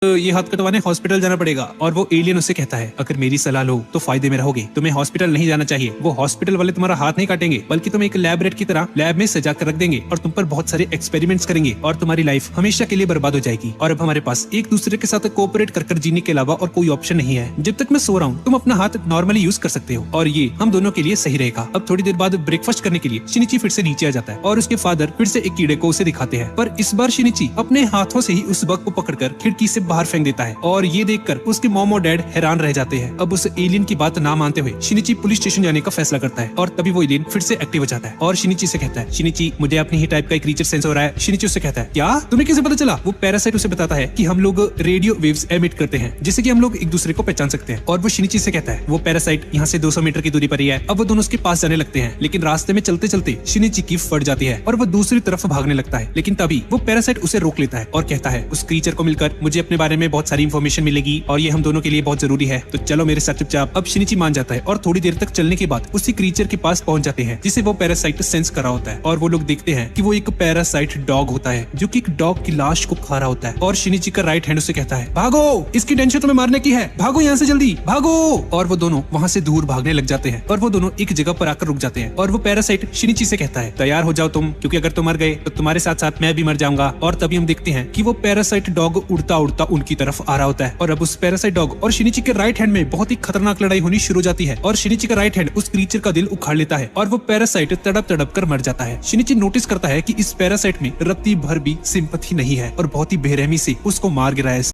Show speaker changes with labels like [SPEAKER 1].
[SPEAKER 1] ये हाथ कटवाने हॉस्पिटल जाना पड़ेगा। और वो एलियन उससे कहता है अगर मेरी सलाह लो तो फायदे में रहोगे, तुम्हें हॉस्पिटल नहीं जाना चाहिए। वो हॉस्पिटल वाले तुम्हारा हाथ नहीं काटेंगे बल्कि तुम्हें एक लैब रेट की तरह लैब में सजा कर रख देंगे और तुम पर बहुत सारे एक्सपेरिमेंट्स करेंगे और तुम्हारी लाइफ हमेशा के लिए बर्बाद हो जाएगी। और अब हमारे पास एक दूसरे के साथ कोऑपरेट कर जीने के अलावा और कोई ऑप्शन नहीं है। जब तक मैं सो रहा हूँ तुम अपना हाथ नॉर्मली यूज कर सकते हो और ये हम दोनों के लिए सही रहेगा। अब थोड़ी देर बाद ब्रेकफास्ट करने के लिए शिनिची फिर से नीचे आ जाता है और उसके फादर फिर से एक कीड़े को उसे दिखाते हैं, पर इस बार शिनिची अपने हाथों से ही उस बग को पकड़कर खिड़की से बाहर फेंक देता है और ये देखकर उसके मॉम और डैड हैरान रह जाते हैं। अब उस एलियन की बात ना मानते हुए शिनिची पुलिस स्टेशन जाने का फैसला करता है और तभी वो एलियन फिर से एक्टिव हो जाता है और शिनिची से कहता है शिनिची मुझे अपनी ही टाइप का एक क्रीचर सेंस हो रहा है। शिनिची उससे कहता है क्या तुम्हें कैसे पता चला? वो पैरासाइट उसे बताता है कि हम लोग रेडियो वेव्स एमिट करते हैं जिससे कि हम लोग एक दूसरे को पहचान सकते हैं। और वो शिनिची से कहता है वो पैरासाइट यहाँ से 200 मीटर की दूरी पर ही है। अब वो दोनों उसके पास जाने लगते हैं लेकिन रास्ते में चलते चलते शिनिची की फट जाती है और वो दूसरी तरफ भागने लगता है, लेकिन तभी वो पैरासाइट उसे रोक लेता है और कहता है उस क्रीचर को मिलकर मुझे अपने बारे में बहुत सारी इंफॉर्मेशन मिलेगी और ये हम दोनों के लिए बहुत जरूरी है, तो चलो मेरे साथ चुपचाप। अब शिनिची मान जाता है और थोड़ी देर तक चलने के बाद उसी क्रीचर के पास पहुंच जाते हैं जिसे वो पैरासाइट सेंस कर रहा होता है और वो लोग देखते हैं कि वो एक पैरासाइट डॉग होता है जो कि एक डॉग की लाश को खा रहा होता है। और शिनिची का राइट हैंड उसे कहता है भागो, इसकी टेंशन तुम्हें मारने की है, भागो यहाँ से जल्दी भागो। और वो दोनों वहाँ से दूर भागने लग जाते हैं और वो दोनों एक जगह पर आकर रुक जाते हैं और वो पैरासाइट शिनिची से कहता है तैयार हो जाओ तुम, क्योंकि अगर तुम मर गए तो तुम्हारे साथ साथ मैं भी मर जाऊंगा। और तभी हम देखते हैं कि वो पैरासाइट डॉग उड़ता उड़ता उनकी तरफ आ रहा होता है और अब उस पैरासाइट डॉग और शिनिची के राइट हैंड में बहुत ही खतरनाक लड़ाई होनी शुरू हो जाती है और शिनिची का राइट हैंड उस क्रीचर का दिल उखाड़ लेता है और वो पैरासाइट तड़प तड़प कर मर जाता है। शिनिची नोटिस करता है कि इस पैरासाइट में रत्ती भर भी सिंपैथी नहीं है और बहुत ही बेरहमी से उसको मार गिराया है।